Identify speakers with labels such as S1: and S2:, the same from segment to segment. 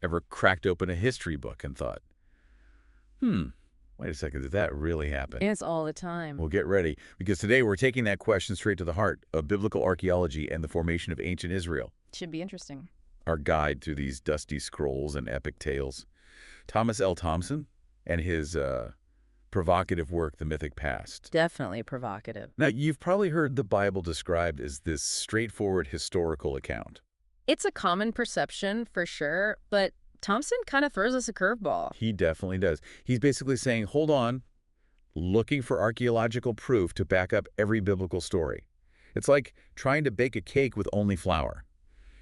S1: Ever cracked open a history book and thought, wait a second, did that really happen?
S2: It's all the time.
S1: Well, get ready, because today we're taking that question straight to the heart of biblical archaeology and the formation of ancient Israel,
S2: Should be interesting.
S1: our guide through these dusty scrolls and epic tales. Thomas L. Thompson and his provocative work, The Mythic Past.
S2: Definitely provocative.
S1: Now, you've probably heard the Bible described as this straightforward historical account.
S2: It's a common perception, for sure, but Thompson kind of throws us a curveball.
S1: He definitely does. He's basically saying, hold on, looking for archaeological proof to back up every biblical story. It's like trying to bake a cake with only flour.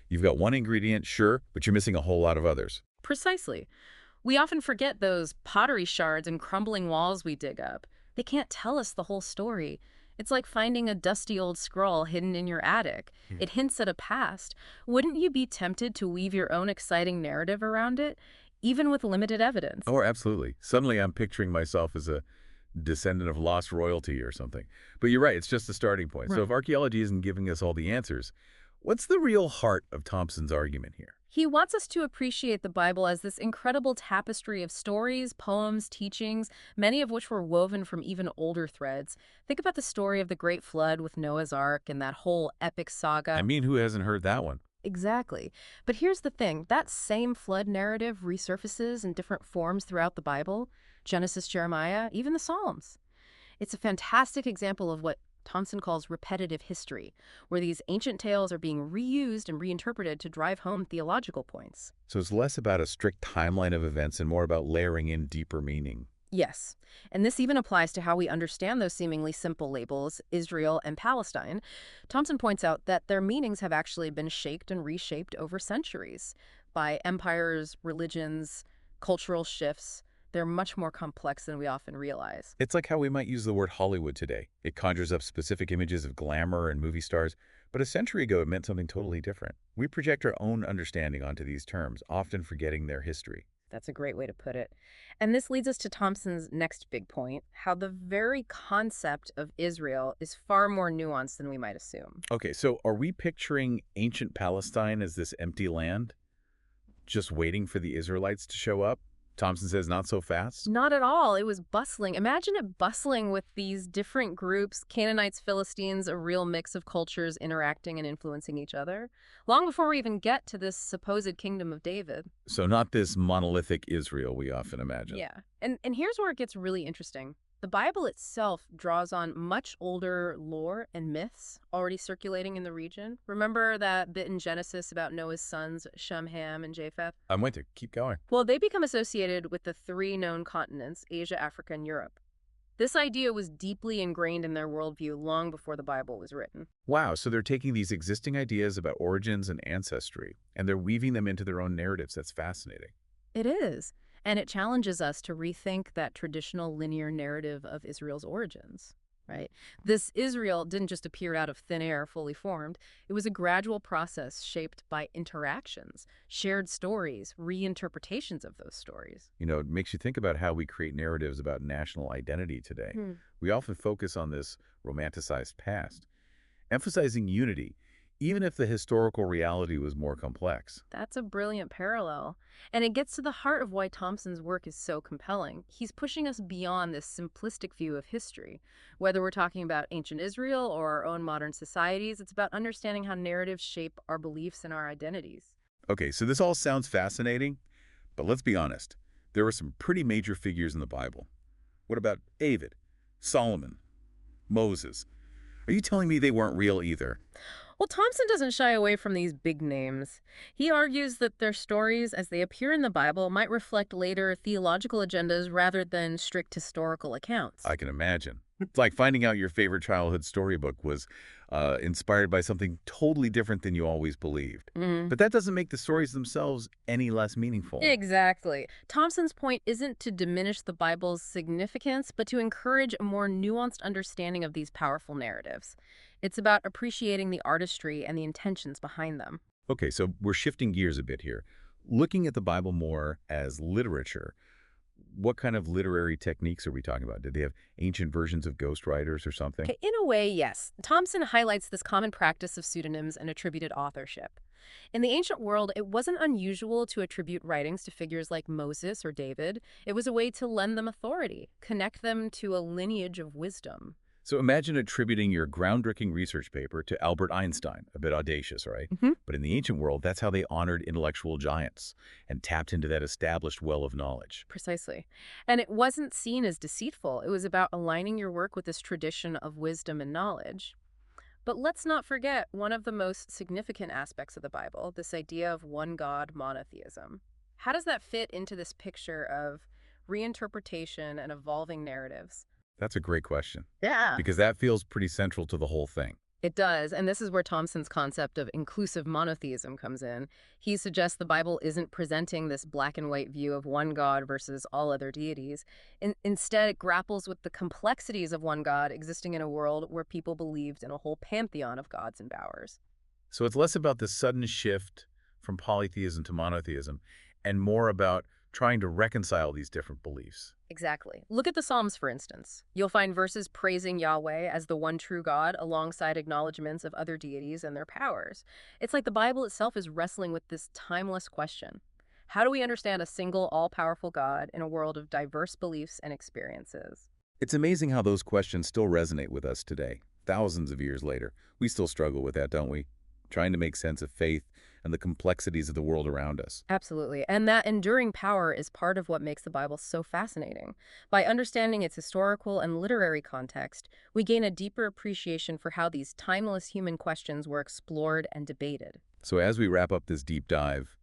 S1: You've got one ingredient, sure, but you're missing a whole lot of others.
S2: Precisely. We often forget those pottery shards and crumbling walls we dig up. They can't tell us the whole story. It's like finding a dusty old scroll hidden in your attic. It hints at a past. Wouldn't you be tempted to weave your own exciting narrative around it, even with limited evidence?
S1: Oh, absolutely. Suddenly I'm picturing myself as a descendant of lost royalty or something. But you're right, it's just a starting point. So
S2: Right.
S1: if archaeology isn't giving us all the answers, what's the real heart of Thompson's argument here?
S2: He wants us to appreciate the Bible as this incredible tapestry of stories, poems, teachings, many of which were woven from even older threads. Think about the story of the Great Flood with Noah's Ark and that whole epic saga.
S1: I mean, who hasn't heard that one?
S2: Exactly. But here's the thing. That same flood narrative resurfaces in different forms throughout the Bible. Genesis, Jeremiah, even the Psalms. It's a fantastic example of what Thompson calls repetitive history, where these ancient tales are being reused and reinterpreted to drive home theological points.
S1: So it's less about a strict timeline of events and more about layering in deeper meaning.
S2: Yes, and this even applies to how we understand those seemingly simple labels, Israel and Palestine. Thompson points out that their meanings have actually been shaped and reshaped over centuries by empires, religions, cultural shifts. They're much more complex than we often realize.
S1: It's like how we might use the word Hollywood today. It conjures up specific images of glamour and movie stars, but a century ago it meant something totally different. We project our own understanding onto these terms, often forgetting their history.
S2: That's a great way to put it. And this leads us to Thompson's next big point, how the very concept of Israel is far more nuanced than we might assume.
S1: Okay, so are we picturing ancient Palestine as this empty land, just waiting for the Israelites to show up? Thompson says not so fast.
S2: Not at all. It was bustling. Imagine it bustling with these different groups, Canaanites, Philistines, a real mix of cultures interacting and influencing each other, long before we even get to this supposed kingdom of David.
S1: So not this monolithic Israel we often imagine.
S2: Yeah. And here's where it gets really interesting. The Bible itself draws on much older lore and myths already circulating in the region. Remember that bit in Genesis about Noah's sons, Shem, Ham, and Japheth?
S1: I'm going to keep going.
S2: Well, they become associated with the three known continents, Asia, Africa, and Europe. This idea was deeply ingrained in their worldview long before the Bible was written.
S1: Wow, so they're taking these existing ideas about origins and ancestry, and they're weaving them into their own narratives. That's fascinating.
S2: It is. And it challenges us to rethink that traditional linear narrative of Israel's origins, right? This Israel didn't just appear out of thin air, fully formed. It was a gradual process shaped by interactions, shared stories, reinterpretations of those stories.
S1: You know, it makes you think about how we create narratives about national identity today. We often focus on this romanticized past, emphasizing unity, even if the historical reality was more complex.
S2: That's a brilliant parallel. And it gets to the heart of why Thompson's work is so compelling. He's pushing us beyond this simplistic view of history. Whether we're talking about ancient Israel or our own modern societies, it's about understanding how narratives shape our beliefs and our identities.
S1: Okay, so this all sounds fascinating, but let's be honest. There were some pretty major figures in the Bible. What about David, Solomon, Moses? Are you telling me they weren't real either?
S2: Well, Thompson doesn't shy away from these big names. He argues that their stories, as they appear in the Bible, might reflect later theological agendas rather than strict historical accounts.
S1: I can imagine. It's like finding out your favorite childhood storybook was inspired by something totally different than you always believed. But that doesn't make the stories themselves any less meaningful.
S2: Exactly. Thompson's point isn't to diminish the Bible's significance, but to encourage a more nuanced understanding of these powerful narratives. It's about appreciating the artistry and the intentions behind them.
S1: Okay, so we're shifting gears a bit here. Looking at the Bible more as literature, what kind of literary techniques are we talking about? Did they have ancient versions of ghostwriters or something?
S2: Okay, in a way, yes. Thompson highlights this common practice of pseudonyms and attributed authorship. In the ancient world, it wasn't unusual to attribute writings to figures like Moses or David. It was a way to lend them authority, connect them to a lineage of wisdom.
S1: So imagine attributing your groundbreaking research paper to Albert Einstein, a bit audacious, right?
S2: Hmm.
S1: But in the ancient world, that's how they honored intellectual giants and tapped into that established well of knowledge.
S2: Precisely. And it wasn't seen as deceitful. It was about aligning your work with this tradition of wisdom and knowledge. But let's not forget one of the most significant aspects of the Bible, this idea of one God monotheism. How does that fit into this picture of reinterpretation and evolving narratives?
S1: That's a great question,
S2: Yeah.
S1: because that feels pretty central to the whole thing.
S2: It does, and this is where Thompson's concept of inclusive monotheism comes in. He suggests the Bible isn't presenting this black and white view of one God versus all other deities. Instead, it grapples with the complexities of one God existing in a world where people believed in a whole pantheon of gods and powers.
S1: So it's less about the sudden shift from polytheism to monotheism and more about trying to reconcile these different beliefs.
S2: Exactly. Look at the Psalms, for instance. You'll find verses praising Yahweh as the one true God alongside acknowledgments of other deities and their powers. It's like the Bible itself is wrestling with this timeless question. How do we understand a single, all-powerful God in a world of diverse beliefs and experiences?
S1: It's amazing how those questions still resonate with us today, thousands of years later. We still struggle with that, don't we? Trying to make sense of faith and the complexities of the world around us.
S2: Absolutely. And that enduring power is part of what makes the Bible so fascinating. By understanding its historical and literary context, we gain a deeper appreciation for how these timeless human questions were explored and debated.
S1: So as we wrap up this deep dive,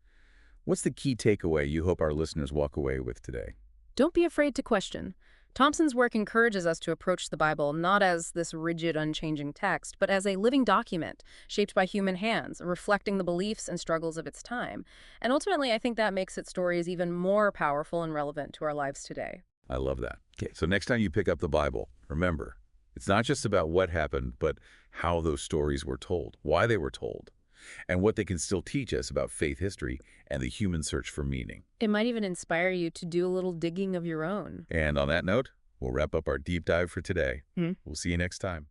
S1: what's the key takeaway you hope our listeners walk away with today?
S2: Don't be afraid to question. Thompson's work encourages us to approach the Bible not as this rigid, unchanging text, but as a living document shaped by human hands, reflecting the beliefs and struggles of its time. And ultimately, I think that makes its stories even more powerful and relevant to our lives today.
S1: I love that. Okay, so next time you pick up the Bible, remember, it's not just about what happened, but how those stories were told, why they were told, and what they can still teach us about faith history and the human search for meaning.
S2: It might even inspire you to do a little digging of your own.
S1: And on that note, we'll wrap up our deep dive for today. We'll see you next time.